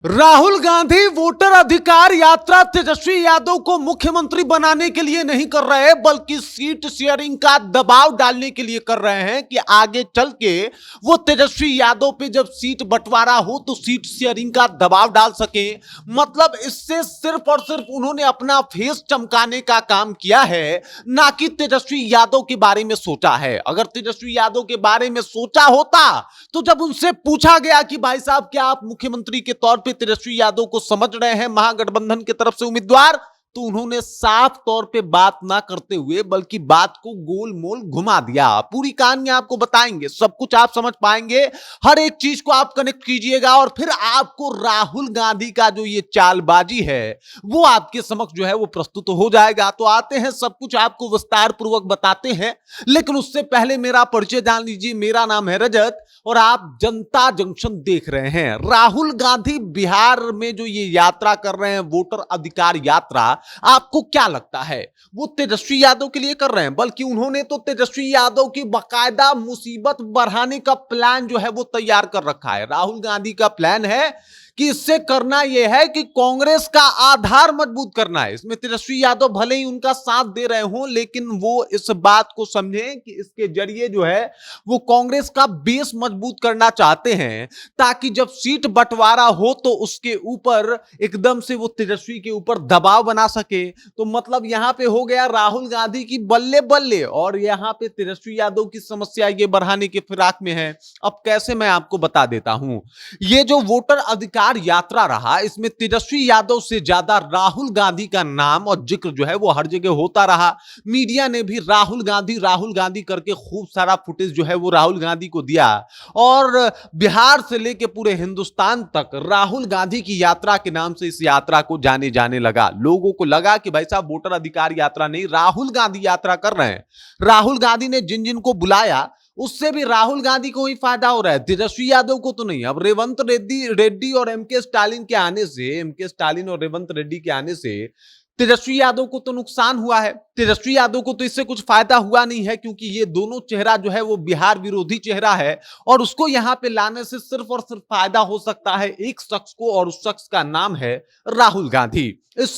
Rahul Gandhi voter अधिकार यात्रा तेजस्वी यादव को मुख्यमंत्री बनाने के लिए नहीं कर रहे हैं, बल्कि सीट शेयरिंग का दबाव डालने के लिए कर रहे हैं कि आगे चल के वो तेजस्वी यादव पे जब सीट बंटवारा हो तो सीट शेयरिंग का दबाव डाल सके। मतलब इससे सिर्फ और सिर्फ उन्होंने अपना फेस चमकाने का काम किया है, ना कि तेजस्वी यादव के बारे में सोचा है। अगर तेजस्वी यादव के बारे में सोचा होता तो जब उनसे पूछा गया कि भाई साहब क्या आप मुख्यमंत्री के तौर पे तेजस्वी यादव को समझ रहे हैं महागठबंधन की तरफ से उम्मीदवार, तो उन्होंने साफ तौर पे बात ना करते हुए बल्कि बात को गोल मोल घुमा दिया। पूरी कहानी आपको बताएंगे, सब कुछ आप समझ पाएंगे, हर एक चीज को आप कनेक्ट कीजिएगा और फिर आपको राहुल गांधी का जो ये चालबाजी है वो आपके समक्ष जो है वो प्रस्तुत हो जाएगा। तो आते हैं, सब कुछ आपको विस्तार पूर्वक बताते हैं, लेकिन उससे पहले मेरा परिचय जान लीजिए। मेरा नाम है रजत और आप जनता जंक्शन देख रहे हैं। राहुल गांधी बिहार में जो ये यात्रा कर रहे हैं, वोटर अधिकार यात्रा, आपको क्या लगता है वो तेजस्वी यादव के लिए कर रहे हैं? बल्कि उन्होंने तो तेजस्वी यादव की बाकायदा मुसीबत बढ़ाने का प्लान जो है वो तैयार कर रखा है। राहुल गांधी का प्लान है कि इससे करना यह है कि कांग्रेस का आधार मजबूत करना है। इसमें तेजस्वी यादव भले ही उनका साथ दे रहे हों, लेकिन वो इस बात को समझें कि इसके जरिए जो है वो कांग्रेस का बेस मजबूत करना चाहते हैं, ताकि जब सीट बंटवारा हो तो उसके ऊपर एकदम से वो तेजस्वी के ऊपर दबाव बना सके। तो मतलब यहां पे हो गया राहुल गांधी की बल्ले बल्ले, और यहां पे तेजस्वी यादव की समस्या ये बढ़ाने के फिराक में है। अब कैसे, मैं आपको बता देता हूं। ये जो वोटर अधिकार यात्रा रहा, इसमें तेजस्वी यादव से ज्यादा राहुल गांधी का नाम और जिक्र जो है वो हर जगह होता रहा। मीडिया ने भी राहुल गांधी करके खूब सारा फुटेज जो है वो राहुल गांधी को दिया, और बिहार से लेकर पूरे हिंदुस्तान तक राहुल गांधी की यात्रा के नाम से इस यात्रा को जाने लगा। लोगों को लगा कि भाई साहब वोटर अधिकार यात्रा नहीं, राहुल गांधी यात्रा कर रहे हैं। राहुल गांधी ने जिन जिन को बुलाया उससे भी राहुल गांधी को ही फायदा हो रहा है, तेजस्वी यादव को तो नहीं। अब रेवंत रेड्डी और एमके स्टालिन के आने से, एमके स्टालिन और रेवंत रेड्डी के आने से तेजस्वी यादव को तो नुकसान हुआ है। तेजस्वी यादव को तो इससे कुछ फायदा हुआ नहीं है, क्योंकि ये दोनों चेहरा जो है वो बिहार विरोधी चेहरा है, और उसको यहां पे लाने से सिर्फ और सिर्फ फायदा हो सकता है एक शख्स को, और उस शख्स का नाम है राहुल गांधी। इस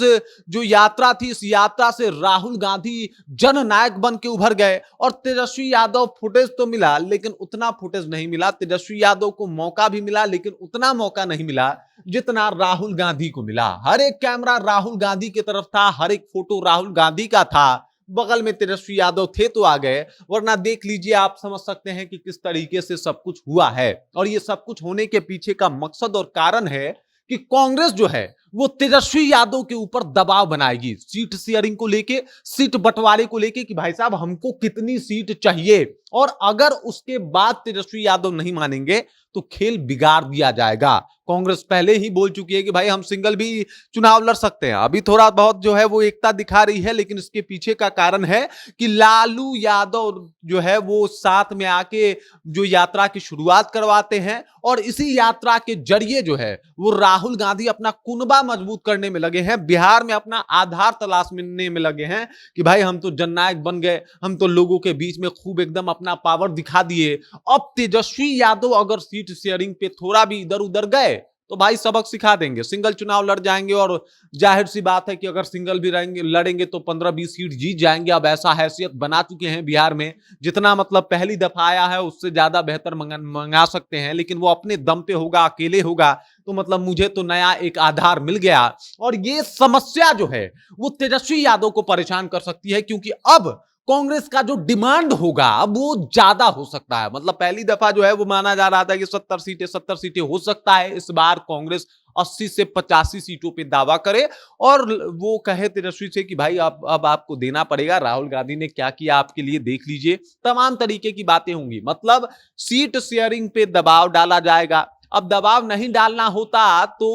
जो यात्रा थी, इस यात्रा से राहुल गांधी जननायक बन के उभर गए, और तेजस्वी यादव फुटेज तो मिला, लेकिन उतना फुटेज नहीं मिला। तेजस्वी यादव को मौका भी मिला, लेकिन उतना मौका नहीं मिला जितना राहुल गांधी को मिला। हर एक कैमरा राहुल गांधी की तरफ था, हर एक फोटो राहुल गांधी का था। बगल में तेजस्वी यादव थे तो आ गए, वरना देख लीजिए, आप समझ सकते हैं कि किस तरीके से सब कुछ हुआ है। और ये सब कुछ होने के पीछे का मकसद और कारण है कि कांग्रेस जो है वो तेजस्वी यादव के ऊपर दबाव बनाएगी सीट शेयरिंग को लेके, सीट बंटवारे को लेके, कि भाई साहब हमको कितनी सीट चाहिए। और अगर उसके बाद तेजस्वी यादव नहीं मानेंगे तो खेल बिगाड़ दिया जाएगा। कांग्रेस पहले ही बोल चुकी है कि भाई हम सिंगल भी चुनाव लड़ सकते हैं। अभी थोड़ा बहुत जो है वो एकता दिखा रही है, लेकिन इसके पीछे का कारण है कि लालू यादव जो है वो साथ में आके जो यात्रा की शुरुआत करवाते हैं, और इसी यात्रा के जरिए जो है वो राहुल गांधी अपना कुनबा मजबूत करने में लगे हैं, बिहार में अपना आधार तलाशने में लगे हैं कि भाई हम तो जननायक बन गए, हम तो लोगों के बीच में खूब एकदम अपना पावर दिखा दिए। अब तेजस्वी यादव अगर सीट शेयरिंग पे थोड़ा भी इधर उधर गए तो भाई सबक सिखा देंगे, सिंगल चुनाव लड़ जाएंगे, और जाहिर सी बात है कि अगर सिंगल भी रहेंगे लड़ेंगे तो 15-20 सीट जीत जाएंगे। अब ऐसा हैसियत बना चुके हैं बिहार में, जितना मतलब पहली दफा आया है उससे ज्यादा बेहतर मंगा सकते हैं, लेकिन वो अपने दम पे होगा, अकेले होगा। तो मतलब मुझे तो नया एक आधार मिल गया, और ये समस्या जो है वो तेजस्वी यादव को परेशान कर सकती है, क्योंकि अब कांग्रेस का जो डिमांड होगा अब वो ज्यादा हो सकता है। मतलब पहली दफा जो है वो माना जा रहा था कि 70 सीटें हो सकता है इस बार कांग्रेस 80 से 85 सीटों पे दावा करे, और वो कहे तेजस्वी से कि भाई अब आपको देना पड़ेगा, राहुल गांधी ने क्या किया आपके लिए देख लीजिए। तमाम तरीके की बातें होंगी, मतलब सीट शेयरिंग पे दबाव डाला जाएगा। अब दबाव नहीं डालना होता तो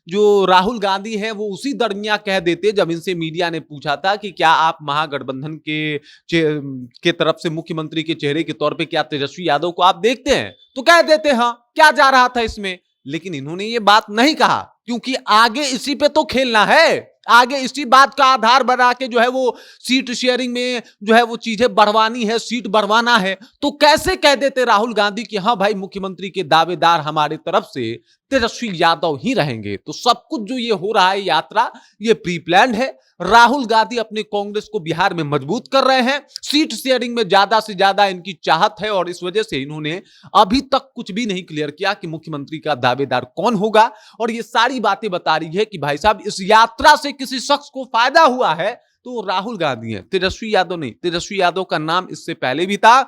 जो राहुल गांधी हैं वो उसी दरमियान कह देते, जब इनसे मीडिया ने पूछा था कि क्या आप महागठबंधन के तरफ से मुख्यमंत्री के चेहरे के तौर पे क्या तेजस्वी यादव को आप देखते हैं, तो कह देते हाँ, क्या जा रहा था इसमें। लेकिन इन्होंने ये बात नहीं कहा, क्योंकि आगे इसी पे तो खेलना है। आगे इसी बात का आधार बना के जो है वो सीट शेयरिंग में जो है वो चीजें बढ़वानी है, सीट बढ़वाना है। तो कैसे कह देते राहुल गांधी कि हाँ भाई मुख्यमंत्री के दावेदार हमारे तरफ से तेजस्वी यादव ही रहेंगे। तो सब कुछ जो ये हो रहा है यात्रा, ये प्री प्लान्ड है। राहुल गांधी अपने कांग्रेस को बिहार में मजबूत कर रहे हैं, सीट शेयरिंग में ज्यादा से ज्यादा इनकी चाहत है और इस वजह से इन्होंने अभी तक कुछ भी नहीं क्लियर किया कि मुख्यमंत्री का दावेदार कौन होगा। और ये सारी बातें बता रही है कि भाई साहब इस यात्रा से किसी शख्स को फायदा हुआ है तो राहुल गांधी है, तेजस्वी यादव नहीं। तेजस्वी यादव का नाम इससे पहले भी था,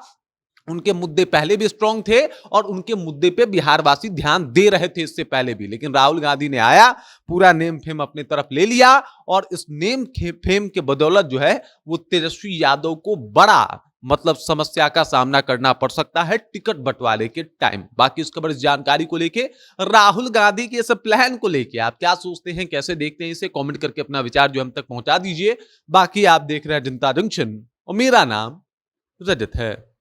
उनके मुद्दे पहले भी स्ट्रांग थे और उनके मुद्दे पे बिहारवासी ध्यान दे रहे थे इससे पहले भी। लेकिन राहुल गांधी ने आया, पूरा नेम फेम अपने तरफ ले लिया और इस नेम फेम के बदौलत जो है वो तेजस्वी यादव को बड़ा मतलब समस्या का सामना करना पड़ सकता है टिकट बंटवारे के टाइम। बाकी इस खबर, इस जानकारी को लेके, राहुल गांधी के इस प्लान को लेके आप क्या सोचते हैं, कैसे देखते हैं इसे, कमेंट करके अपना विचार जो हम तक पहुंचा दीजिए। बाकी आप देख रहे हैं जनता जंक्शन और मेरा नाम रजत है।